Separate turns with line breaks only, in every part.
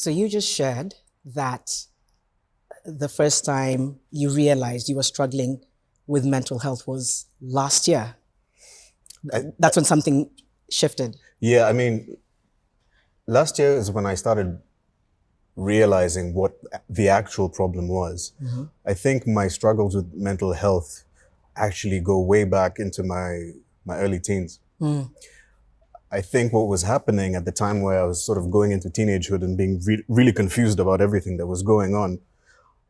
So you just shared that the first time you realized you were struggling with mental health was last year. That's when something shifted.
Yeah, I mean, last year is when I started realizing what the actual problem was.
Mm-hmm.
I think my struggles with mental health actually go way back into my early teens.
Mm.
I think what was happening at the time where I was sort of going into teenagehood and being really confused about everything that was going on,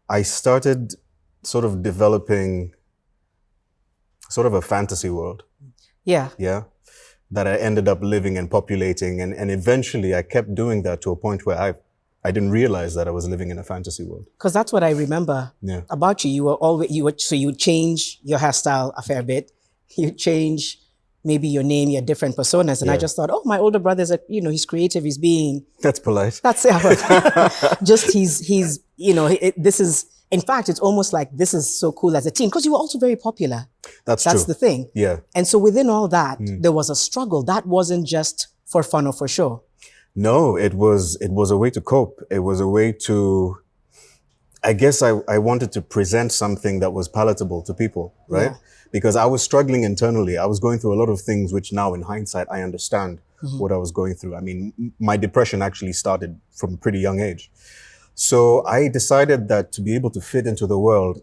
I started sort of developing sort of a fantasy world.
Yeah.
Yeah. That I ended up living and populating. And eventually I kept doing that to a point where I didn't realize that I was living in a fantasy world.
Because that's what I remember about you. You were always, so you change your hairstyle a fair bit. You change maybe your name, your different personas. And I just thought, oh, my older brother's, he's creative. He's being...
That's polite.
That's it. Just he's this is, in fact, it's almost like this is so cool as a teen because you were also very popular.
That's true.
That's the thing.
Yeah.
And so within all that, there was a struggle. That wasn't just for fun or for show.
No, it was a way to cope. It was a way to, I guess I wanted to present something that was palatable to people, right? Yeah. Because I was struggling internally. I was going through a lot of things, which now in hindsight, I understand what I was going through. I mean, my depression actually started from a pretty young age. So I decided that to be able to fit into the world,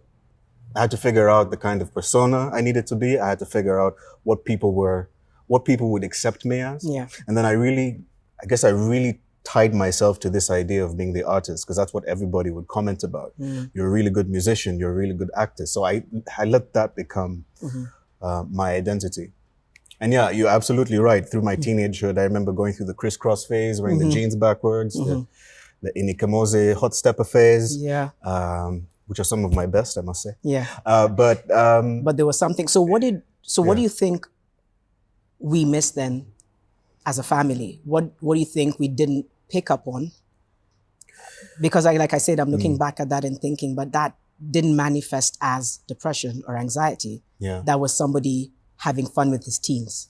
I had to figure out the kind of persona I needed to be. I had to figure out what people would accept me as.
Yeah.
And then I really tied myself to this idea of being the artist because that's what everybody would comment about. You're a really good musician. You're a really good actor. So I let that become my identity. And yeah, you're absolutely right. Through my teenagehood, I remember going through the crisscross phase, wearing the jeans backwards, the Inikamoze hot stepper phase, which are some of my best, I must say.
Yeah.
But
there was something. So what do you think we missed then as a family? What do you think we didn't pick up on? Because like I said, I'm looking back at that and thinking, but that didn't manifest as depression or anxiety.
Yeah.
That was somebody having fun with his teens.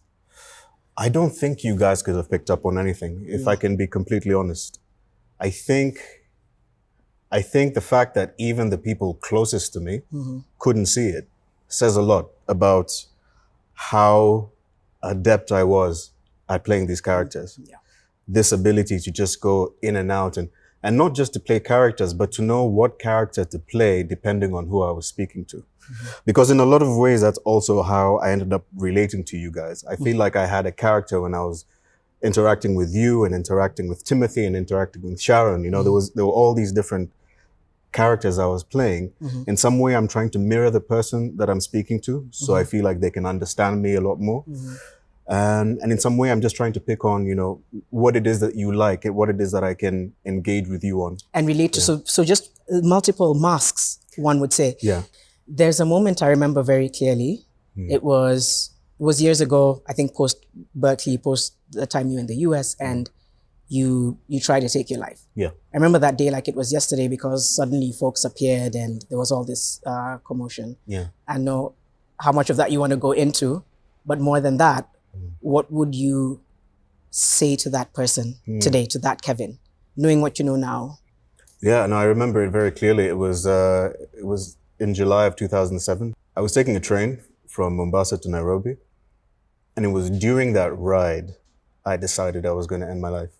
I don't think you guys could have picked up on anything, if I can be completely honest. I think the fact that even the people closest to me couldn't see it says a lot about how adept I was at playing these characters.
Yeah.
This ability to just go in and out and not just to play characters, but to know what character to play depending on who I was speaking to. Because in a lot of ways, that's also how I ended up relating to you guys. I feel like I had a character when I was interacting with you and interacting with Timothy and interacting with Sharon. You know, there were all these different characters I was playing. In some way, I'm trying to mirror the person that I'm speaking to. So I feel like they can understand me a lot more. And in some way, I'm just trying to pick on, what it is that you like, what it is that I can engage with you on.
And relate to, so just multiple masks, one would say.
Yeah.
There's a moment I remember very clearly. It was years ago, I think post Berkeley, post the time you were in the US, and you tried to take your life.
Yeah.
I remember that day like it was yesterday because suddenly folks appeared and there was all this commotion.
Yeah.
I know how much of that you want to go into, but more than that, what would you say to that person today, to that Kevin, knowing what you know now?
Yeah, no, I remember it very clearly. It was in July of 2007. I was taking a train from Mombasa to Nairobi. And it was during that ride, I decided I was going to end my life.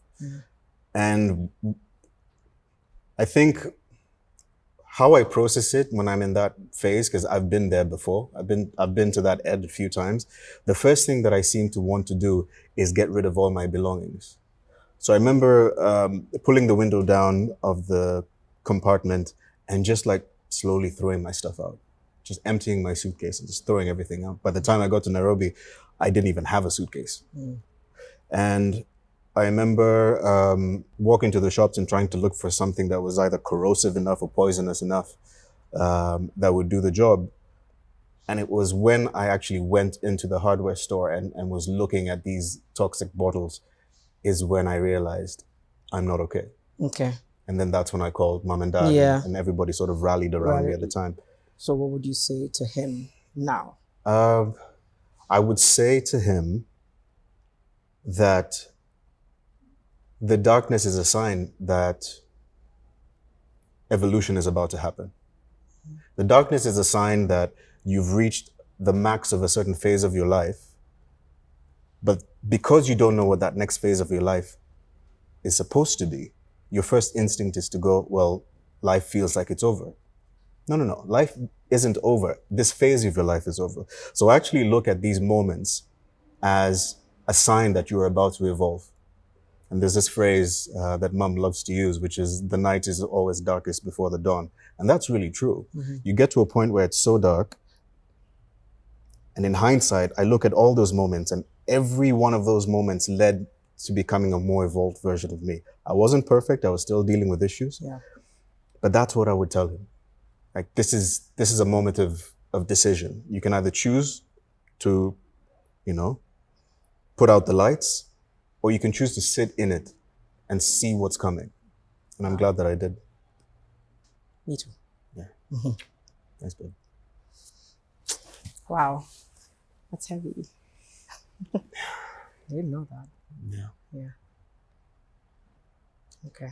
And I think how I process it when I'm in that phase, because I've been there before, I've been to that edge a few times. The first thing that I seem to want to do is get rid of all my belongings. So I remember pulling the window down of the compartment and just like slowly throwing my stuff out, just emptying my suitcase and just throwing everything out. By the time I got to Nairobi, I didn't even have a suitcase. And I remember walking to the shops and trying to look for something that was either corrosive enough or poisonous enough that would do the job. And it was when I actually went into the hardware store and was looking at these toxic bottles is when I realized I'm not okay.
Okay.
And then that's when I called mom and dad and everybody sort of rallied around me at the time.
So what would you say to him now?
I would say to him that the darkness is a sign that evolution is about to happen. The darkness is a sign that you've reached the max of a certain phase of your life. But because you don't know what that next phase of your life is supposed to be, your first instinct is to go, well, life feels like it's over. No. Life isn't over. This phase of your life is over. So actually look at these moments as a sign that you're about to evolve. And there's this phrase that Mum loves to use, which is the night is always darkest before the dawn. And that's really true. You get to a point where it's so dark. And in hindsight, I look at all those moments, and every one of those moments led to becoming a more evolved version of me. I wasn't perfect. I was still dealing with issues.
Yeah.
But that's what I would tell him. Like, this is a moment of decision. You can either choose to, put out the lights, or you can choose to sit in it and see what's coming. And I'm glad that I did.
Me too.
Yeah. Thanks, babe.
Wow. That's heavy. I didn't know that.
Yeah.
Yeah. Okay.